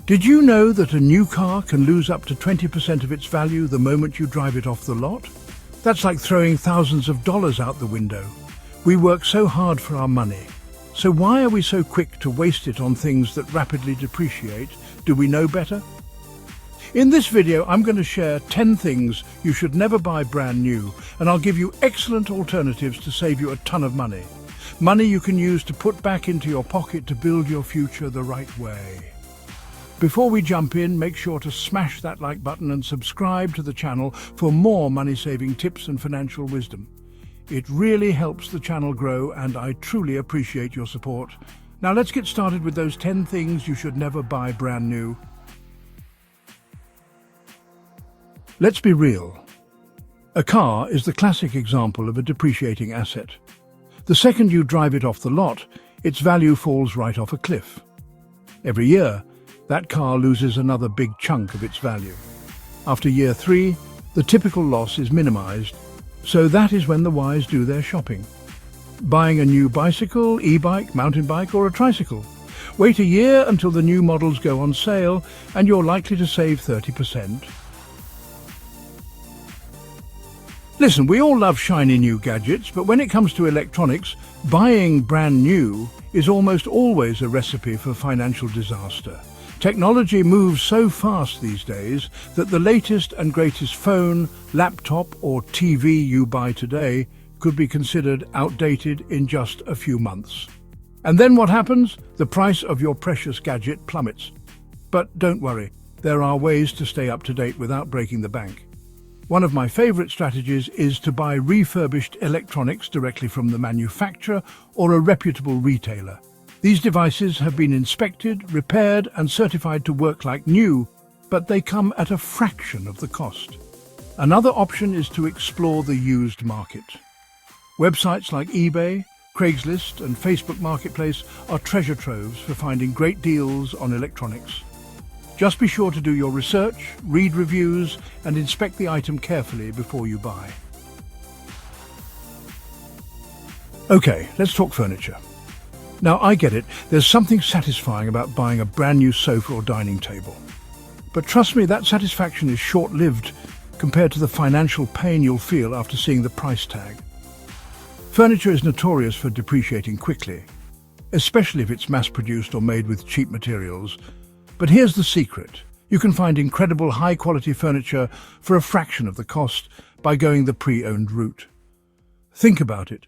Did you know that a new car can lose up to 20% of its value the moment you drive it off the lot? That's like throwing thousands of dollars out the window. We work so hard for our money. So why are we so quick to waste it on things that rapidly depreciate? Do we know better? In this video, I'm going to share 10 things you should never buy brand new, and I'll give you excellent alternatives to save you a ton of money. Money you can use to put back into your pocket to build your future the right way. Before we jump in, make sure to smash that like button and subscribe to the channel for more money-saving tips and financial wisdom. It really helps the channel grow, and I truly appreciate your support. Now let's get started with those 10 things you should never buy brand new. Let's be real. A car is the classic example of a depreciating asset. The second you drive it off the lot, its value falls right off a cliff. Every year, that car loses another big chunk of its value. After year 3, the typical loss is minimized, so that is when the wise do their shopping. Buying a new bicycle, e-bike, mountain bike, or a tricycle. Wait a year until the new models go on sale, and you're likely to save 30%. Listen, we all love shiny new gadgets, but when it comes to electronics, buying brand new is almost always a recipe for financial disaster. Technology moves so fast these days that the latest and greatest phone, laptop, or TV you buy today could be considered outdated in just a few months. And then what happens? The price of your precious gadget plummets. But don't worry, there are ways to stay up to date without breaking the bank. One of my favorite strategies is to buy refurbished electronics directly from the manufacturer or a reputable retailer. These devices have been inspected, repaired, and certified to work like new, but they come at a fraction of the cost. Another option is to explore the used market. Websites like eBay, Craigslist, and Facebook Marketplace are treasure troves for finding great deals on electronics. Just be sure to do your research, read reviews, and inspect the item carefully before you buy. Okay, let's talk furniture. Now, I get it, there's something satisfying about buying a brand new sofa or dining table. But trust me, that satisfaction is short-lived compared to the financial pain you'll feel after seeing the price tag. Furniture is notorious for depreciating quickly, especially if it's mass-produced or made with cheap materials. But here's the secret. You can find incredible high-quality furniture for a fraction of the cost by going the pre-owned route. Think about it.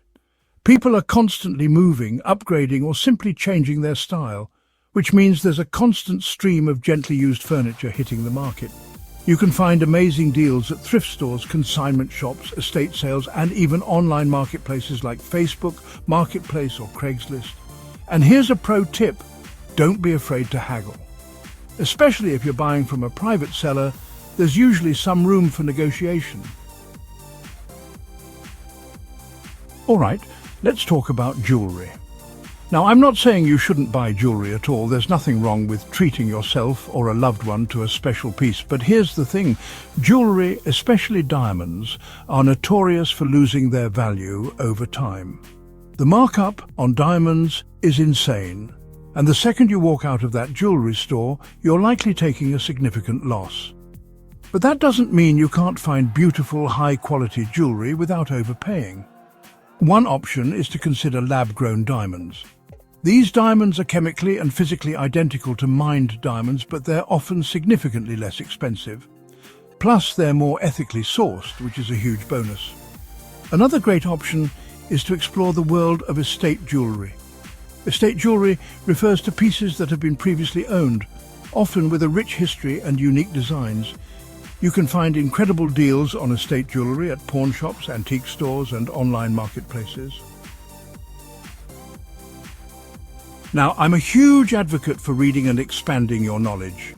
People are constantly moving, upgrading, or simply changing their style, which means there's a constant stream of gently used furniture hitting the market. You can find amazing deals at thrift stores, consignment shops, estate sales, and even online marketplaces like Facebook, Marketplace, or Craigslist. And here's a pro tip. Don't be afraid to haggle. Especially if you're buying from a private seller, there's usually some room for negotiation. All right, let's talk about jewelry. Now, I'm not saying you shouldn't buy jewelry at all. There's nothing wrong with treating yourself or a loved one to a special piece. But here's the thing. Jewelry, especially diamonds, are notorious for losing their value over time. The markup on diamonds is insane. And the second you walk out of that jewelry store, you're likely taking a significant loss. But that doesn't mean you can't find beautiful, high-quality jewelry without overpaying. One option is to consider lab-grown diamonds. These diamonds are chemically and physically identical to mined diamonds, but they're often significantly less expensive. Plus, they're more ethically sourced, which is a huge bonus. Another great option is to explore the world of estate jewelry. Estate jewelry refers to pieces that have been previously owned, often with a rich history and unique designs. You can find incredible deals on estate jewelry at pawn shops, antique stores, and online marketplaces. Now, I'm a huge advocate for reading and expanding your knowledge,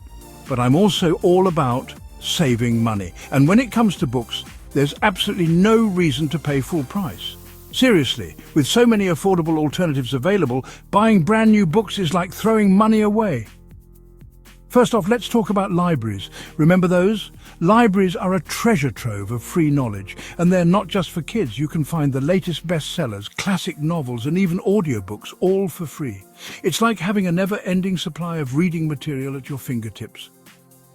but I'm also all about saving money. And when it comes to books, there's absolutely no reason to pay full price. Seriously, with so many affordable alternatives available, buying brand new books is like throwing money away. First off, let's talk about libraries. Remember those? Libraries are a treasure trove of free knowledge, and they're not just for kids. You can find the latest bestsellers, classic novels, and even audiobooks, all for free. It's like having a never-ending supply of reading material at your fingertips.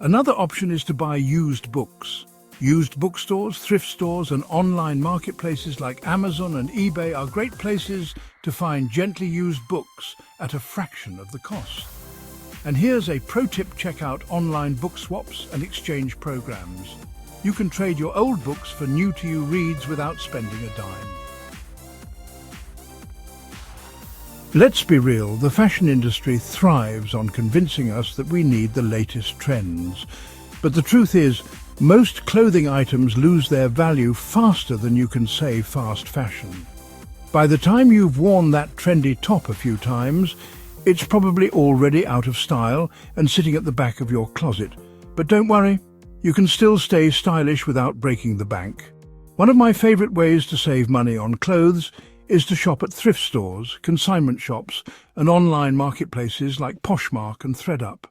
Another option is to buy used books. Used bookstores, thrift stores, and online marketplaces like Amazon and eBay are great places to find gently used books at a fraction of the cost. And here's a pro tip: check out online book swaps and exchange programs. You can trade your old books for new-to-you reads without spending a dime. Let's be real, the fashion industry thrives on convincing us that we need the latest trends. But the truth is, most clothing items lose their value faster than you can say fast fashion. By the time you've worn that trendy top a few times, it's probably already out of style and sitting at the back of your closet. But don't worry, you can still stay stylish without breaking the bank. One of my favorite ways to save money on clothes is to shop at thrift stores, consignment shops, and online marketplaces like Poshmark and ThredUp.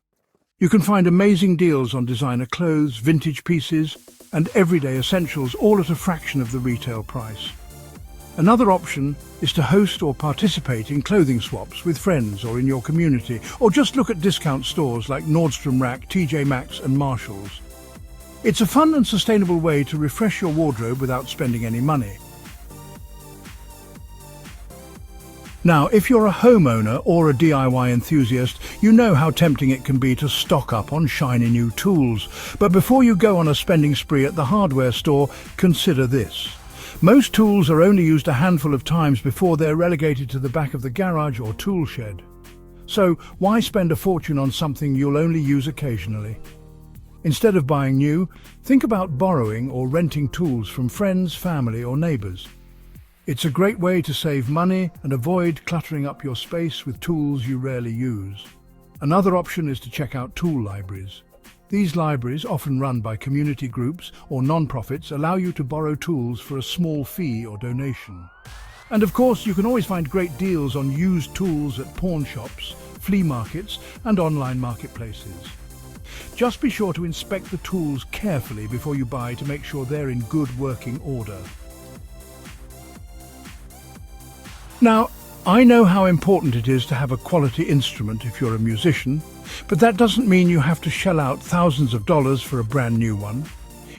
You can find amazing deals on designer clothes, vintage pieces, and everyday essentials, all at a fraction of the retail price. Another option is to host or participate in clothing swaps with friends or in your community, or just look at discount stores like Nordstrom Rack, TJ Maxx, and Marshalls. It's a fun and sustainable way to refresh your wardrobe without spending any money. Now, if you're a homeowner or a DIY enthusiast, you know how tempting it can be to stock up on shiny new tools. But before you go on a spending spree at the hardware store, consider this. Most tools are only used a handful of times before they're relegated to the back of the garage or tool shed. So why spend a fortune on something you'll only use occasionally? Instead of buying new, think about borrowing or renting tools from friends, family, or neighbors. It's a great way to save money and avoid cluttering up your space with tools you rarely use. Another option is to check out tool libraries. These libraries, often run by community groups or non-profits, allow you to borrow tools for a small fee or donation. And of course, you can always find great deals on used tools at pawn shops, flea markets, and online marketplaces. Just be sure to inspect the tools carefully before you buy to make sure they're in good working order. Now, I know how important it is to have a quality instrument if you're a musician, but that doesn't mean you have to shell out thousands of dollars for a brand new one.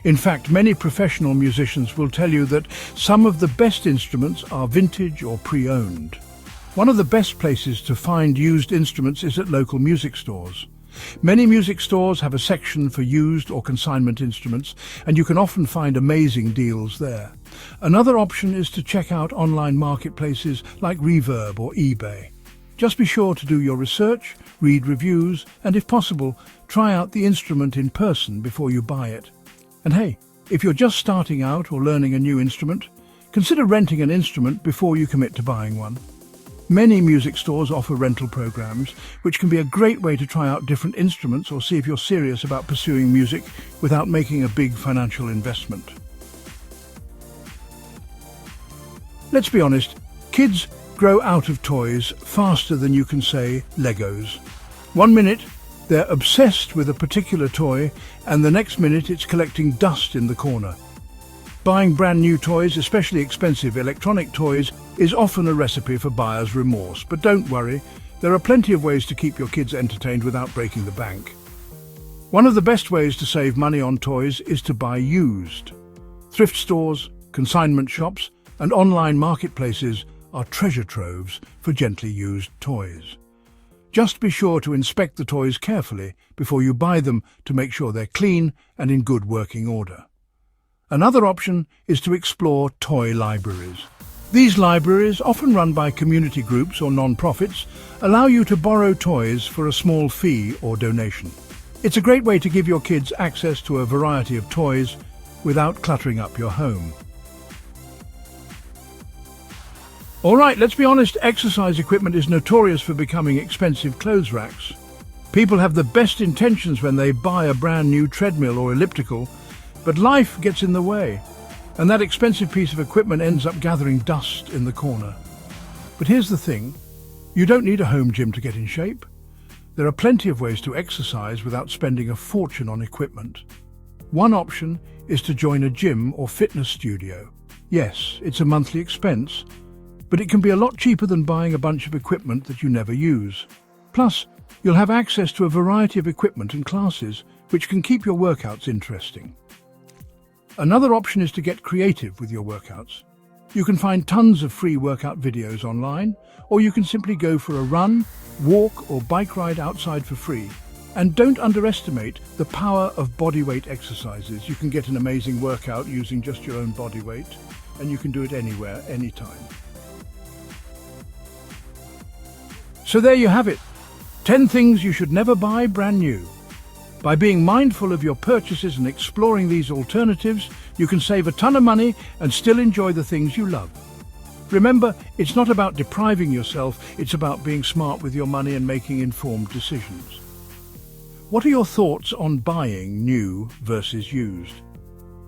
In fact, many professional musicians will tell you that some of the best instruments are vintage or pre-owned. One of the best places to find used instruments is at local music stores. Many music stores have a section for used or consignment instruments, and you can often find amazing deals there. Another option is to check out online marketplaces like Reverb or eBay. Just be sure to do your research, read reviews, and if possible, try out the instrument in person before you buy it. And hey, if you're just starting out or learning a new instrument, consider renting an instrument before you commit to buying one. Many music stores offer rental programs, which can be a great way to try out different instruments or see if you're serious about pursuing music without making a big financial investment. Let's be honest, kids grow out of toys faster than you can say Legos. One minute, they're obsessed with a particular toy, and the next minute it's collecting dust in the corner. Buying brand new toys, especially expensive electronic toys, is often a recipe for buyer's remorse. But don't worry, there are plenty of ways to keep your kids entertained without breaking the bank. One of the best ways to save money on toys is to buy used. Thrift stores, consignment shops, and online marketplaces are treasure troves for gently used toys. Just be sure to inspect the toys carefully before you buy them to make sure they're clean and in good working order. Another option is to explore toy libraries. These libraries, often run by community groups or non-profits, allow you to borrow toys for a small fee or donation. It's a great way to give your kids access to a variety of toys without cluttering up your home. All right, let's be honest, exercise equipment is notorious for becoming expensive clothes racks. People have the best intentions when they buy a brand new treadmill or elliptical, but life gets in the way, and that expensive piece of equipment ends up gathering dust in the corner. But here's the thing, you don't need a home gym to get in shape. There are plenty of ways to exercise without spending a fortune on equipment. One option is to join a gym or fitness studio. Yes, it's a monthly expense, but it can be a lot cheaper than buying a bunch of equipment that you never use. Plus, you'll have access to a variety of equipment and classes, which can keep your workouts interesting. Another option is to get creative with your workouts. You can find tons of free workout videos online, or you can simply go for a run, walk, or bike ride outside for free. And don't underestimate the power of bodyweight exercises. You can get an amazing workout using just your own body weight, and you can do it anywhere, anytime. So there you have it. 10 things you should never buy brand new. By being mindful of your purchases and exploring these alternatives, you can save a ton of money and still enjoy the things you love. Remember, it's not about depriving yourself, it's about being smart with your money and making informed decisions. What are your thoughts on buying new versus used?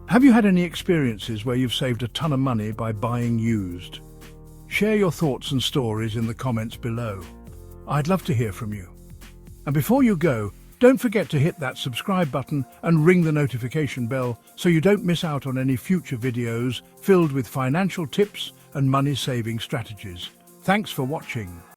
Have you had any experiences where you've saved a ton of money by buying used? Share your thoughts and stories in the comments below. I'd love to hear from you. And before you go, don't forget to hit that subscribe button and ring the notification bell so you don't miss out on any future videos filled with financial tips and money-saving strategies. Thanks for watching.